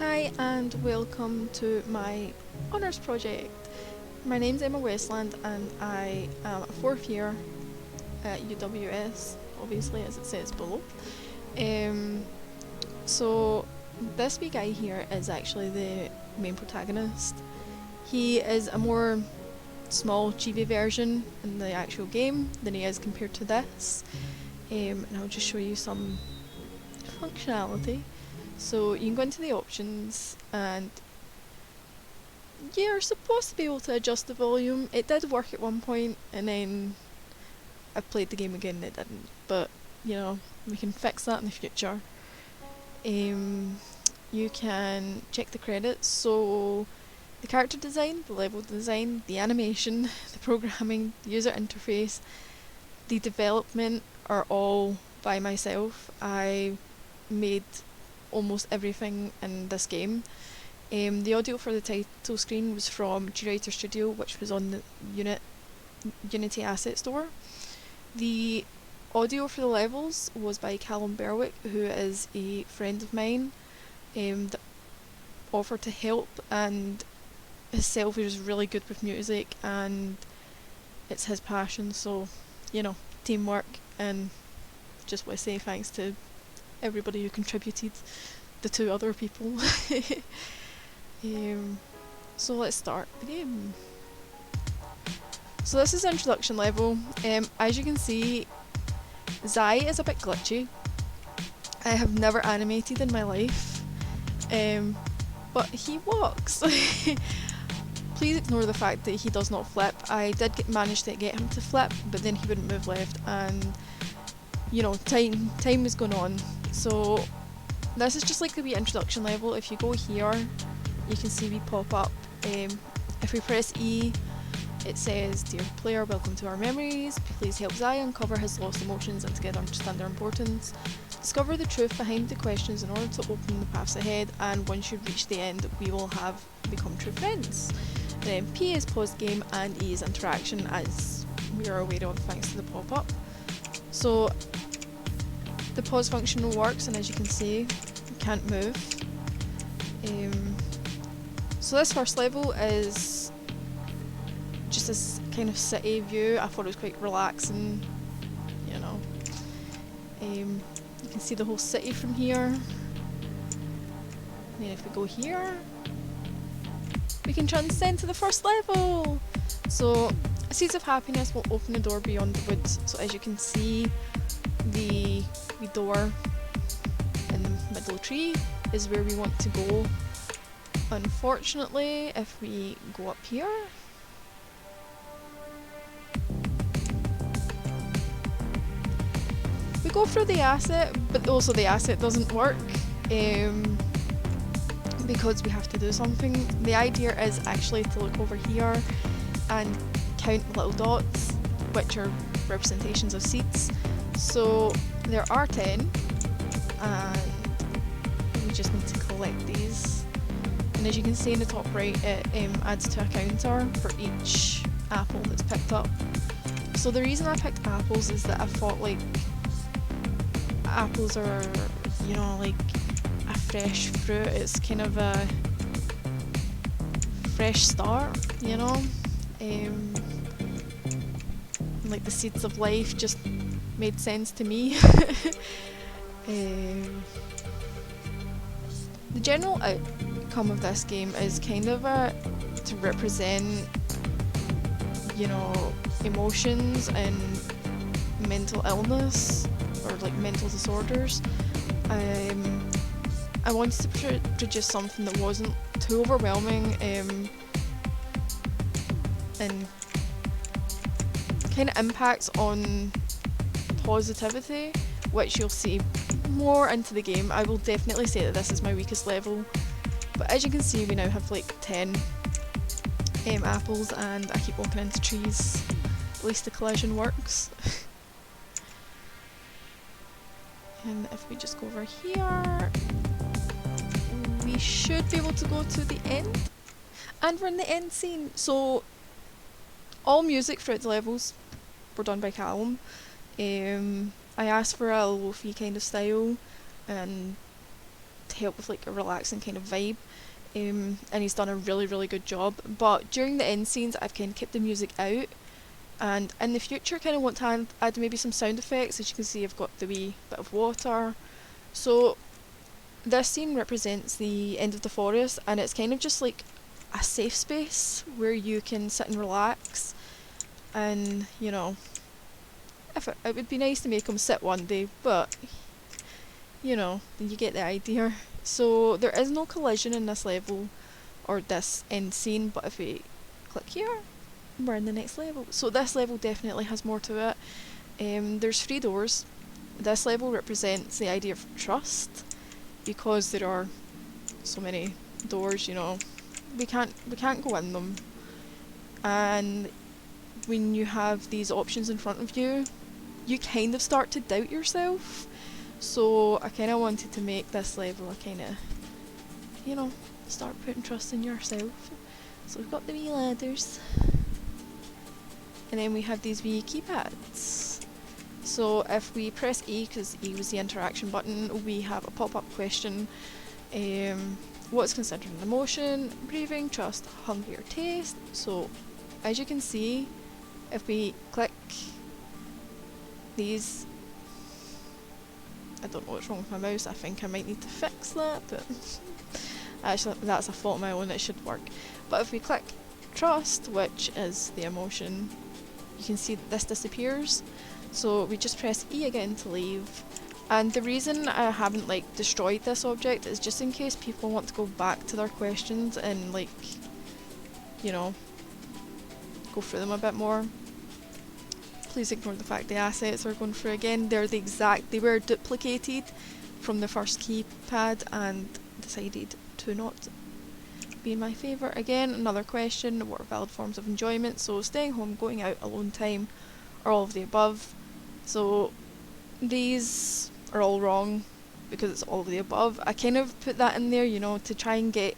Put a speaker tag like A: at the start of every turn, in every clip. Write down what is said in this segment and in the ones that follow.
A: Hi and welcome to my honours project. My name's Emma Westland and I am a fourth year at UWS, obviously as it says below. Um, so this wee guy here is actually the main protagonist. He is a more small chibi version in the actual game than he is compared to this. And I'll just show you some functionality. So you can go into the options and you're supposed to be able to adjust the volume. It did work at one point and then I played the game again and it didn't. But, you know, we can fix that in the future. You can check the credits, so the character design, the level design, the animation, the programming, the user interface, the development are all by myself. I made almost everything in this game. The audio for the title screen was from GWriterStudio, which was on the Unity Asset Store. The audio for the levels was by Callum Berwick, who is a friend of mine that offered to help, and himself is really good with music and it's his passion, so, you know, teamwork, and just want to say thanks to everybody who contributed, the two other people. So let's start the game. So this is the introduction level. As you can see, Zai is a bit glitchy. I have never animated in my life, but he walks. Please ignore the fact that he does not flip. I did manage to get him to flip, but then he wouldn't move left, and you know, time was going on. So this is just like the wee introduction level. If you go here, you can see we pop up. If we press E, it says, "Dear player, welcome to our memories. Please help Zai uncover his lost emotions and together understand their importance. Discover the truth behind the questions in order to open the paths ahead, and once you reach the end, we will have become true friends." Then P is pause game and E is interaction, as we are aware of thanks to the pop-up. So the pause function works, and as you can see, you can't move. So this first level is just this kind of city view. I thought it was quite relaxing, you know. You can see the whole city from here. And then if we go here, we can transcend to the first level! So Seeds of Happiness will open the door beyond the woods. So as you can see, the door in the middle tree is where we want to go. Unfortunately, if we go up here, we go through the asset, but also the asset doesn't work because we have to do something. The idea is actually to look over here and count the little dots, which are representations of seeds. So there are 10, and we just need to collect these. And as you can see in the top right, it adds to a counter for each apple that's picked up. So the reason I picked apples is that I thought, like, apples are, you know, like a fresh fruit. It's kind of a fresh start, you know. Like the seeds of life just made sense to me. The general outcome of this game is kind of to represent, you know, emotions and mental illness, or like mental disorders. I wanted to produce something that wasn't too overwhelming and kind of impacts on positivity, which you'll see more into the game. I will definitely say that this is my weakest level, but as you can see, we now have like 10 apples, and I keep walking into trees. At least the collision works. And if we just go over here, we should be able to go to the end, and we're in the end scene. So all music throughout the levels were done by Callum. I asked for a lo-fi kind of style and to help with like a relaxing kind of vibe. And he's done a really good job. But during the end scenes, I've kind of kept the music out, and in the future kind of want to add maybe some sound effects. As you can see, I've got the wee bit of water. So this scene represents the end of the forest, and it's kind of just like a safe space where you can sit and relax. And you know, if it would be nice to make him sit one day, but you know, you get the idea. So there is no collision in this level or this end scene, but if we click here, we're in the next level. So this level definitely has more to it. There's 3 doors. This level represents the idea of trust, because there are so many doors, you know, we can't go in them. And when you have these options in front of you, you kind of start to doubt yourself. So I kind of wanted to make this level a kind of, you know, start putting trust in yourself. So we've got the wee ladders, and then we have these wee keypads. So if we press E, because E was the interaction button, we have a pop-up question. What's considered an emotion? Breathing, trust, hunger, or taste. So as you can see, if we click these, I don't know what's wrong with my mouse, I think I might need to fix that, but actually that's a fault of my own, it should work. But if we click trust, which is the emotion, you can see that this disappears. So we just press E again to leave. And the reason I haven't like destroyed this object is just in case people want to go back to their questions and like, you know, go through them a bit more. Please ignore the fact the assets are going through again. They were duplicated from the first keypad and decided to not be in my favour. Again, another question, what are valid forms of enjoyment? So staying home, going out, alone time, or all of the above. So these are all wrong because it's all of the above. I kind of put that in there, you know, to try and get,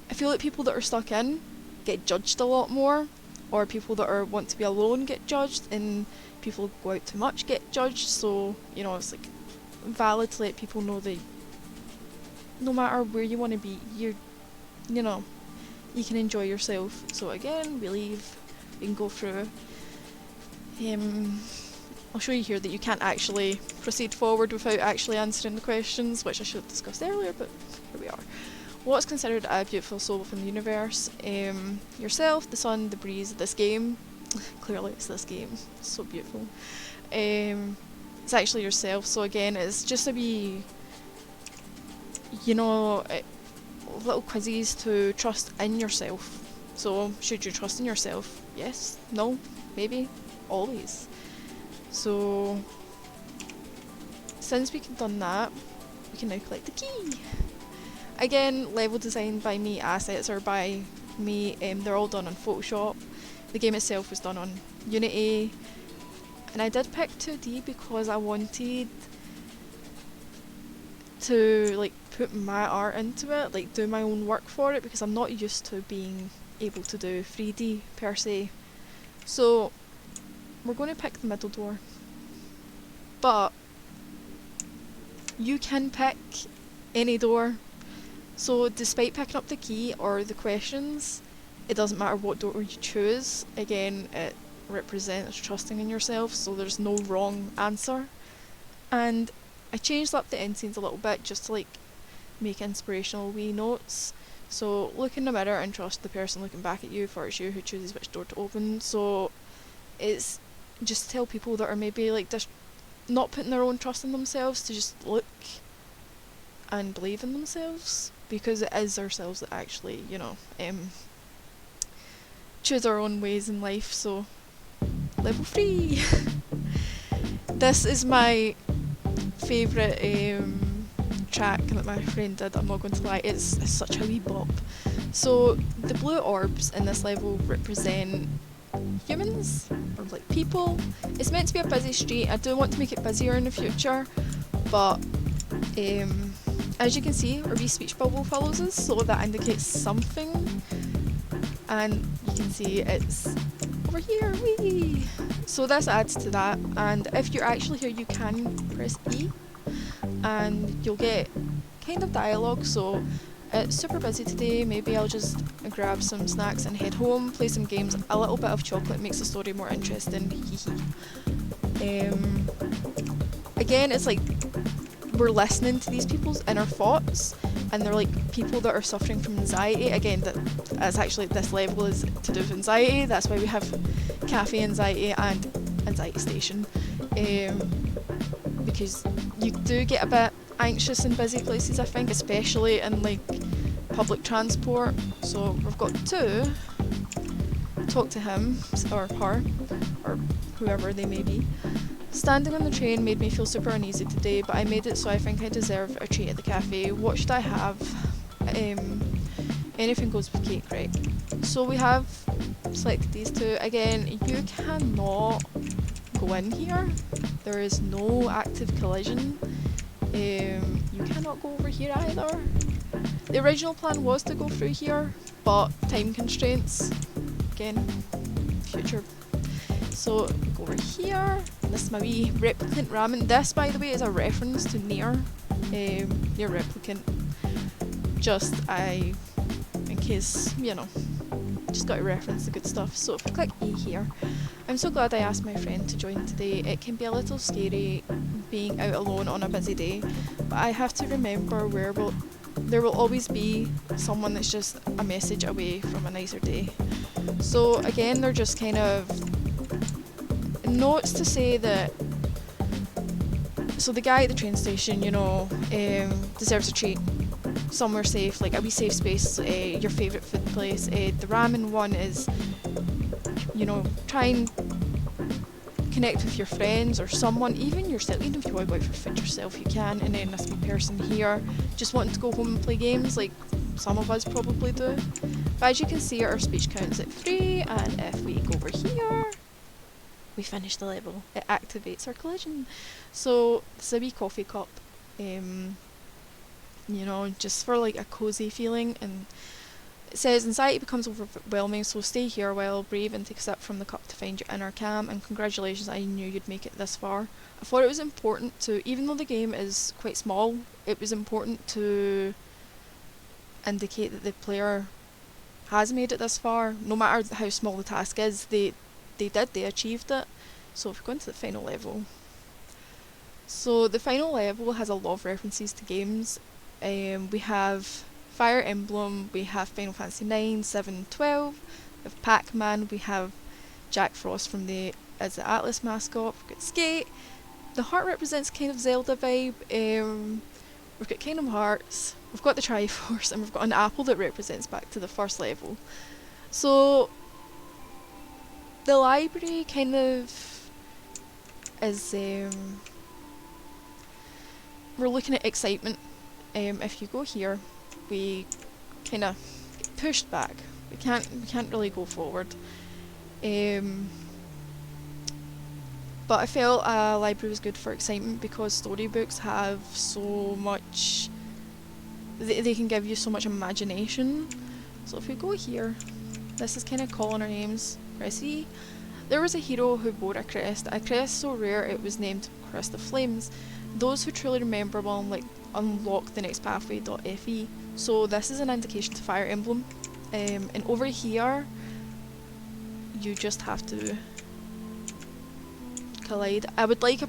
A: I feel like people that are stuck in get judged a lot more, or people that want to be alone get judged, and people who go out too much get judged. So, you know, it's like valid to let people know that no matter where you want to be, you know, you can enjoy yourself. So again, we leave, we can go through. I'll show you here that you can't actually proceed forward without actually answering the questions, which I should have discussed earlier, but here we are. What's considered a beautiful soul within the universe? Yourself, the sun, the breeze, this game. Clearly it's this game. It's so beautiful. It's actually yourself, so again, it's just a wee, you know, little quizzes to trust in yourself. So, should you trust in yourself? Yes? No? Maybe? Always. So, since we've done that, we can now collect the key. Again, level design by me, assets are by me, they're all done on Photoshop. The game itself was done on Unity, and I did pick 2D because I wanted to like put my art into it, like do my own work for it, because I'm not used to being able to do 3D per se. So we're going to pick the middle door, but you can pick any door. So despite picking up the key or the questions, it doesn't matter what door you choose. Again, it represents trusting in yourself, so there's no wrong answer. And I changed up the end scenes a little bit just to like make inspirational wee notes. So look in the mirror and trust the person looking back at you, for it's you who chooses which door to open. So it's just to tell people that are maybe like just not putting their own trust in themselves to just look and believe in themselves, because it is ourselves that actually, you know, choose our own ways in life. So level 3. This is my favourite track that my friend did, I'm not going to lie, it's such a wee bop. So the blue orbs in this level represent humans, or like people. It's meant to be a busy street. I do want to make it busier in the future, but as you can see, our wee speech bubble follows us, so that indicates something, and you can see it's over here, wee! So this adds to that, and if you're actually here you can press E, and you'll get kind of dialogue, so it's super busy today. Maybe I'll just grab some snacks and head home, play some games. A little bit of chocolate makes the story more interesting. Again, it's like we're listening to these people's inner thoughts, and they're like people that are suffering from anxiety. Again, that's actually, this level is to do with anxiety. That's why we have cafe anxiety and anxiety station, because you do get a bit anxious in busy places, I think, especially in like public transport. So we've got to talk to him or her or whoever they may be. Standing on the train made me feel super uneasy today, but I made it, so I think I deserve a treat at the cafe. What should I have? Anything goes with cake, right? So we have selected these two. Again, you cannot go in here. There is no active collision. You cannot go over here either. The original plan was to go through here, but time constraints. Again, future. So go over here. This is my wee replicant ramen. This, by the way, is a reference to Nier replicant. Just in case, you know, just got to reference the good stuff. So if I click E here, I'm so glad I asked my friend to join today. It can be a little scary being out alone on a busy day, but I have to remember there will always be someone that's just a message away from a nicer day. So again, they're just kind of notes to say that, so the guy at the train station, you know, deserves a treat, somewhere safe, like a wee safe space, your favourite food place. The ramen one is, you know, try and connect with your friends or someone, even yourself. Even if you want to go out for food yourself, you can. And then this wee person here just wanting to go home and play games, like some of us probably do. But as you can see, our speech counts at 3, and if we go over here, we finish the level. It activates our collision. So it's a wee coffee cup, you know, just for like a cozy feeling. And it says anxiety becomes overwhelming, so stay here while brave and take a sip from the cup to find your inner calm. And congratulations, I knew you'd make it this far. I thought it was important to, even though the game is quite small, it was important to indicate that the player has made it this far. No matter how small the task is, they achieved it. So if we go into the final level, so the final level has a lot of references to games. We have Fire Emblem, we have Final Fantasy 9, 7, 12, we have Pac-Man, we have Jack Frost as the Atlas mascot, we've got Skate, the heart represents kind of Zelda vibe, we've got Kingdom Hearts, we've got the Triforce, and we've got an apple that represents back to the first level. So the library kind of is, we're looking at excitement. If you go here, we kind of get pushed back. We can't really go forward. But I felt a library was good for excitement because storybooks have so much. They can give you so much imagination. So if we go here, this is kind of calling our names. Press E. There was a hero who bore a crest so rare it was named Crest of Flames. Those who truly remember will unlock the next pathway.fe. So this is an indication to Fire Emblem. And over here, you just have to collide. I would like to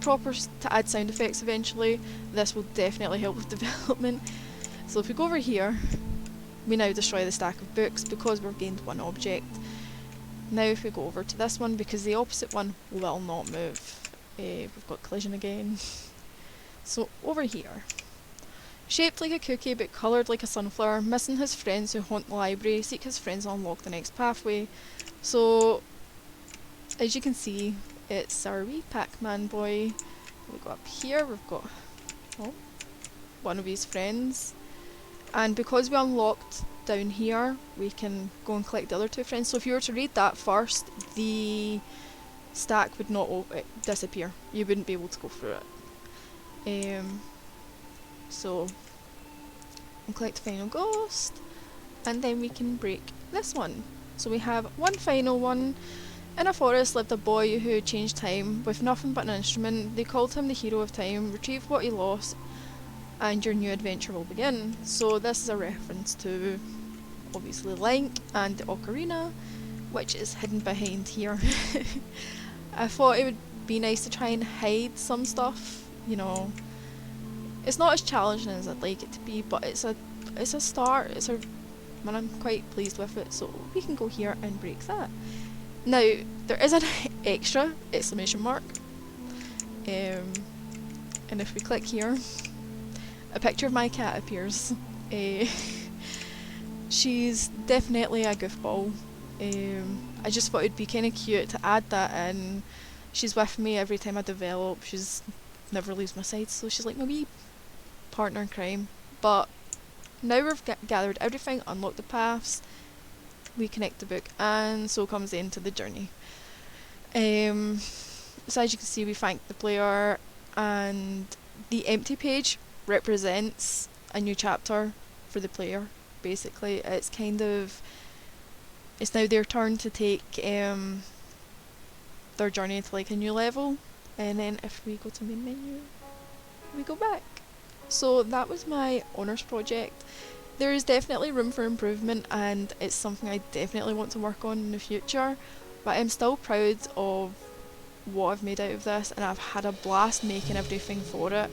A: add sound effects eventually. This will definitely help with development. So if we go over here, we now destroy the stack of books because we've gained one object. Now if we go over to this one, because the opposite one will not move, we've got collision again. So over here, shaped like a cookie but coloured like a sunflower, missing his friends who haunt the library, seek his friends to unlock the next pathway. So as you can see, it's our wee Pac-Man boy. We go up here, we've got one of his friends, and because we unlocked down here, we can go and collect the other two friends. So if you were to read that first, the stack would not disappear. You wouldn't be able to go through it. So and collect Final Ghost, and then we can break this one. So we have one final one. In a forest lived a boy who changed time with nothing but an instrument. They called him the hero of time. Retrieve what he lost and your new adventure will begin. So this is a reference to obviously Link and the Ocarina, which is hidden behind here. I thought it would be nice to try and hide some stuff, you know. It's not as challenging as I'd like it to be, but it's a start, and I'm quite pleased with it, so we can go here and break that. Now, there is an extra exclamation mark, and if we click here, a picture of my cat appears. She's definitely a goofball. I just thought it'd be kind of cute to add that in. She's with me every time I develop. She's never leaves my side, so she's like my wee partner in crime. But now we've gathered everything, unlocked the paths, we connect the book, and so comes the end of the journey. So as you can see, we thank the player, and the empty page represents a new chapter for the player. Basically, it's now their turn to take their journey to like a new level, and then if we go to main menu, we go back. So that was my honours project. There is definitely room for improvement, and it's something I definitely want to work on in the future, but I'm still proud of what I've made out of this, and I've had a blast making everything for it.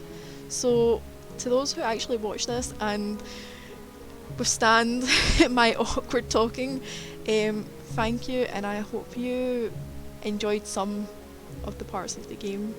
A: So to those who actually watch this and withstand my awkward talking, thank you, and I hope you enjoyed some of the parts of the game.